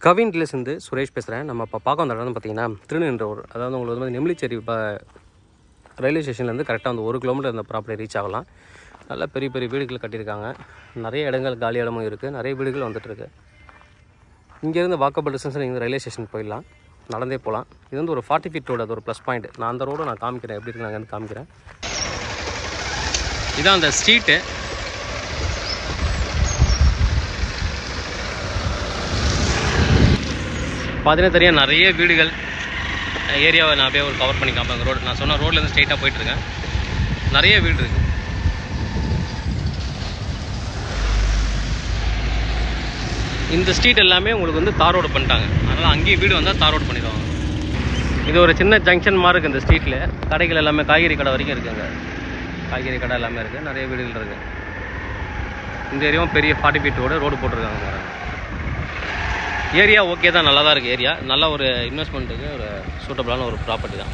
கவின் டீலர்ஸ்லேருந்து சுரேஷ் பேசுகிறேன். நம்ம இப்போ பார்க்க வந்த இடம் பார்த்தீங்கன்னா திருநின்றவூர். அதாவது உங்களுக்கு வந்து நெமிலிச்சேரி இப்போ ரயில்வே ஸ்டேஷன்லேருந்து கரெக்டாக வந்து 1 கிலோமீட்டர் இந்த ப்ராப்பர்ட்டி ரீச் ஆகலாம். நல்லா பெரிய பெரிய வீடுகள் கட்டியிருக்காங்க. நிறைய இடங்கள் காலி இடமும் இருக்குது. நிறைய வீடுகள் வந்துட்டுருக்கு. இங்கேருந்து வாக்கபிள் டிஸ்டன்ஸில் நீங்கள் ரயில்வே ஸ்டேஷன் போயிடலாம், நடந்தே போகலாம். இது வந்து ஒரு 40 ஃபீட் ரோடு, அது ஒரு ப்ளஸ் பாயிண்ட். நான் அந்த ரோடு நான் காமிக்கிறேன், எப்படி இருக்கு நாங்கள் காமிக்கிறேன். இதான் அந்த ஸ்ட்ரீட்டு. பார்த்தீங்கன்னா தெரியும், நிறைய வீடுகள் ஏரியாவை நான் அப்படியே ஒரு கவர் பண்ணி காமிப்பேன். ரோடு நான் சொன்ன ரோட்லேருந்து ஸ்ட்ரெயிட்டாக போயிட்டுருக்கேன். நிறைய வீடு இருக்குது. இந்த ஸ்ட்ரீட் எல்லாமே உங்களுக்கு வந்து தார் ரோடு பண்ணிட்டாங்க. அதனால் அங்கேயும் வீடு வந்தால் தார் ரோடு பண்ணிடுவாங்க. இது ஒரு சின்ன ஜங்ஷன் மாதிரி இருக்குது. இந்த ஸ்ட்ரீட்டில் கடைகள் எல்லாமே காய்கறி கடை வரைக்கும் இருக்குங்க. காய்கறி கடை எல்லாமே இருக்குது. நிறைய வீடுகள் இருக்குது. இந்த ஏரியாவும் பெரிய 40 ஃபீட் ரோடு போட்டிருக்காங்க. ஏரியா ஓகே தான், நல்லா தான் இருக்குது. ஏரியா நல்ல ஒரு இன்வெஸ்ட்மெண்ட்டுக்கு ஒரு சூட்டபிளான ஒரு ப்ராப்பர்ட்டி தான்.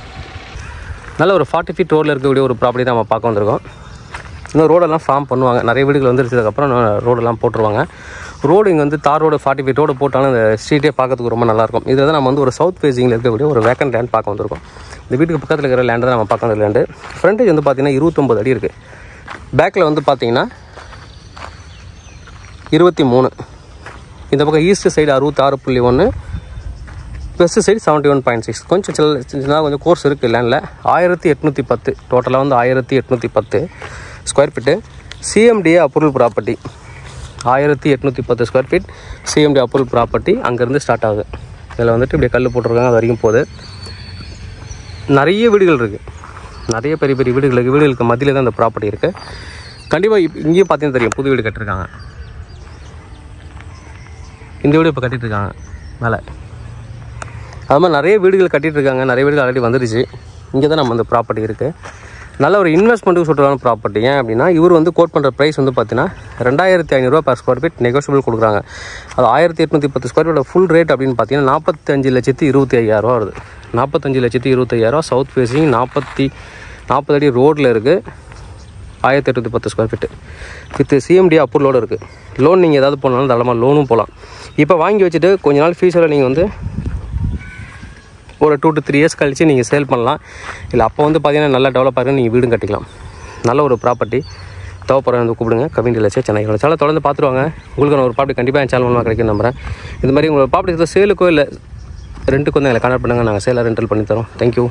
நல்ல ஒரு 40 ஃபீட் ரோடில் இருக்கக்கூடிய ஒரு ப்ராப்பர்ட்டி தான் நம்ம பார்க்க வந்திருக்கோம். இன்னும் ரோடெல்லாம் ஃபார்ம் பண்ணுவாங்க. நிறைய வீடுகள் வந்துருச்சதுக்கப்புறம் ரோடெல்லாம் போட்டுருவாங்க. ரோடு இங்கே வந்து தார் ரோடு 40 ஃபீட் ரோடு போட்டாலும் இந்த ஸ்ட்ரீட்டே பார்க்கறதுக்கு ரொம்ப நல்லாயிருக்கும். இதை தான் நம்ம வந்து ஒரு சவுத் ஃபேஸிங்கில் இருக்கக்கூடிய ஒரு வேக்கண்ட் லேண்ட் பார்க்க வந்திருக்கோம். இந்த வீட்டுக்கு பக்கத்தில் இருக்கிற லேண்டை தான் நம்ம பார்க்க வந்த லேண்டு. ஃப்ரண்டேஜ் வந்து பார்த்திங்கன்னா 29 அடி இருக்குது. பேக்கில் வந்து பார்த்திங்கன்னா 23. இந்த பக்கம் ஈஸ்ட் சைடு 66.1, வெஸ்ட் சைடு 71.6. கொஞ்சம் சின்னதாக கொஞ்சம் கோர்ஸ் இருக்குது லேண்டில். 1810 டோட்டலாக வந்து 1810 square feet. CMDA approval property. 1810 square feet CMD approval property. அங்கேருந்து ஸ்டார்ட் ஆகுது. இதில் வந்துட்டு இப்படியே கல் போட்டிருக்காங்க, அது வரைக்கும் போகுது. நிறைய வீடுகள் இருக்குது. நிறைய பெரிய பெரிய வீடுகள் இருக்குது. வீடுகளுக்கு மத்தியில் தான் இந்த ப்ராப்பர்ட்டி இருக்குது. கண்டிப்பாக இங்கேயும் பார்த்தீங்கன்னா தெரியும், புது வீடு கட்டிருக்காங்க. இந்த வீடு இப்போ கட்டிகிட்ருக்காங்க மேலே. அது மாதிரி நிறைய வீடுகள் கட்டிகிட்ருக்காங்க. நிறைய வீடுகள் ஆல்ரெடி வந்துடுச்சு. இங்கே தான் நம்ம இந்த ப்ராப்பர்ட்டி இருக்குது. நல்ல ஒரு இன்வெஸ்ட்மெண்ட்டுக்கு சுற்றுலான ப்ராப்பர்ட்டி. ஏன் அப்படின்னா இவர் வந்து கோட் பண்ணுற ப்ரைஸ் வந்து பார்த்தீங்கன்னா 2500 per ஸ்கொயர் ஃபீட் நெகோஷியபிள் கொடுக்குறாங்க. அது 1810 ஸ்கொயர் ஃபீட்டோட ஃபுல் ரேட் அப்படின்னு பார்த்தீங்கன்னா 45,25,000 வருது. 45,25,000 சவுத் ஃபேஸிங் 40 அடி ரோட்டில் இருக்குது. 1810 ஸ்கொயர் ஃபீட்டு வித் சிஎம்டி அப்ரூவலோடு இருக்குது. லோன் நீங்கள் ஏதாவது போனாலும் தளமாக லோனும் போகலாம். இப்போ வாங்கி வச்சுட்டு கொஞ்ச நாள் ஃபியூச்சரில் நீங்கள் வந்து ஒரு 2 to 3 years கழித்து நீங்கள் சேல் பண்ணலாம். இல்லை அப்போ வந்து பார்த்தீங்கன்னா நல்லா டெவலப் ஆகிடும், நீங்கள் வீடும் கட்டிக்கலாம். நல்ல ஒரு ப்ராப்பர்ட்டி. தேவைப்படுற வந்து கூப்பிடுங்க. கவின் டீலர்ஸ் சென்னை. சேனல் தொடர்ந்து பார்த்துருவாங்க. உங்களுக்கு நான் ஒரு ப்ராப்பர்ட்டி கண்டிப்பாக என் சேனல் மூலமாக கிடைக்கும் நம்புகிறேன். இது மாதிரி உங்களோட ப்ராப்பர்ட்டி சேலுக்கோ இல்லை ரெண்ட்டுக்கோ வந்து எங்களை கான்டாக்ட் பண்ணுங்கள். நாங்கள் சேலாக ரெண்டல் பண்ணி தரோம். தேங்க்யூ.